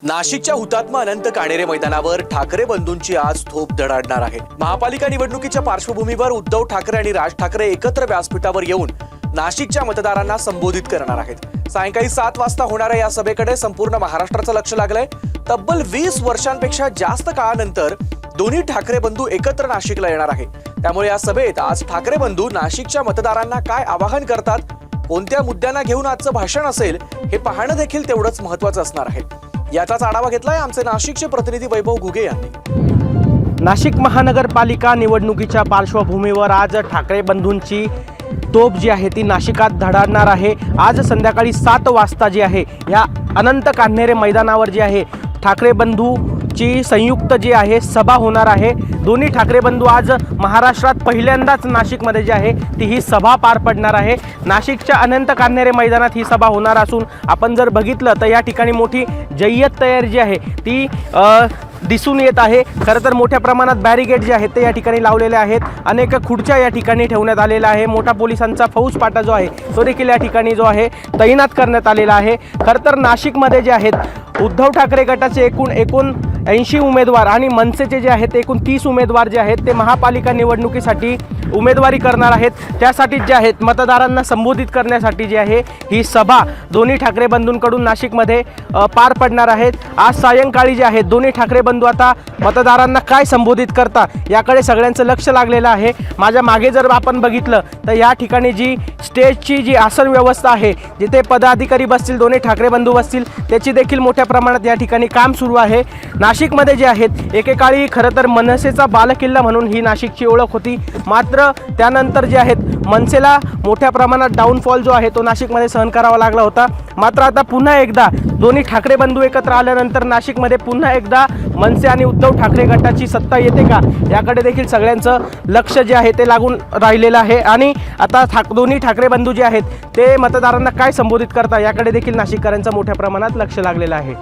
नाशिकच्या हुतात्मा अनंत काणेरे मैदानावर ठाकरे बंधूंची आज थोप धडाडणार आहे। महापालिका निवडणुकीच्या पार्श्वभूमीवर उद्धव ठाकरे आणि राज ठाकरे एकत्र व्यासपीठावर येऊन नाशिकच्या मतदारांना संबोधित करणार आहेत। सायंकाळी 7 वाजता होणाऱ्या या सभेकडे संपूर्ण महाराष्ट्राचं लक्ष लागलंय। तब्बल 20 वर्षांपेक्षा जास्त काळानंतर दोन्ही ठाकरे बंधू एकत्र नाशिकला येणार आहे। त्यामुळे या सभेत आज ठाकरे बंधू नाशिकच्या मतदारांना काय आवाहन करतात, कोणत्या मुद्द्यांना घेऊन आजचं भाषण असेल हे पाहणं देखील तेवढंच महत्त्वाचं असणार आहे। याचाच आढावा घेतलाय आमचे नाशिकचे प्रतिनिधी वैभव घुगे यांनी। नाशिक महानगरपालिका निवडणुकीच्या पार्श्वभूमीवर आज ठाकरे बंधूंची तोफ जी आहे ती नाशिकात धडाडणार आहे। आज संध्याकाळी 7 वाजता जी आहे या अनंत कान्हेरे मैदानावर जी आहे ठाकरे बंधूची संयुक्त जी आहे सभा होणार आहे। दोन्ही ठाकरे बंधू आज महाराष्ट्रात पहिल्यांदाच नाशिकमध्ये जी आहे ती ही सभा पार पडणार आहे। नाशिकच्या अनंत कान्हेरे मैदानात ही सभा होणार असून आपण जर बघितलं तर या ठिकाणी मोठी जय्यत तयारी जी आहे ती दिसून येत आहे। खरं तर मोठ्या प्रमाणात बॅरिगेड जे आहेत ते या ठिकाणी लावलेले आहेत। अनेक खुर्च्या या ठिकाणी ठेवण्यात आलेल्या आहे। मोठा पोलिसांचा फौजफाटा जो आहे तो देखील या ठिकाणी जो आहे तैनात करण्यात आलेला आहे। खरं तर नाशिकमध्ये जे आहेत उद्धव ठाकरे गटाचे एकूण 80 उमेदवार आणि मनसेचे जे आहेत एकूण 30 उमेदवार जे आहेत ते महापालिका निवडणुकीसाठी उमेदवारी करणार आहेत। त्यासाठी जे आहेत मतदारांना संबोधित करण्यासाठी जी आहे ही सभा दोन्ही ठाकरे बंधूंकडून नाशिकमध्ये पार पडणार आहेत। आज सायंकाळी जे आहेत दोन्ही ठाकरे बंधू आता मतदारांना काय संबोधित करता याकडे सगळ्यांचं लक्ष लागलेलं आहे। माझ्या मागे जर आपण बघितलं तर या ठिकाणी जी स्टेजची जी आसन व्यवस्था आहे, जिथे पदाधिकारी बसतील, दोन्ही ठाकरे बंधू बसतील, त्याची देखील मोठ्या प्रमाणात या ठिकाणी काम सुरू आहे। नाशिकमध्ये जे आहेत एकेकाळी खरं तर मनसेचा बालेकिल्ला म्हणून ही नाशिकची ओळख होती। मात्र त्यानंतर जे आहेत मनसेला मोठ्या प्रमाणात डाऊनफॉल जो आहे तो नाशिकमध्ये सहन करावा लागला होता। मात्र आता पुन्हा एकदा दोन्ही ठाकरे बंधू एकत्र आल्यानंतर नाशिकमध्ये पुन्हा एकदा मनसे आणि उद्धव ठाकरे गटाची सत्ता येते का याकडे देखील सगळ्यांचं लक्ष जे आहे ते लागून राहिलेलं आहे। आणि आता दोन्ही ठाकरे बंधू जे आहेत ते मतदारांना काय संबोधित करतात याकडे देखील नाशिककरांचं मोठ्या प्रमाणात लक्ष लागलेलं आहे।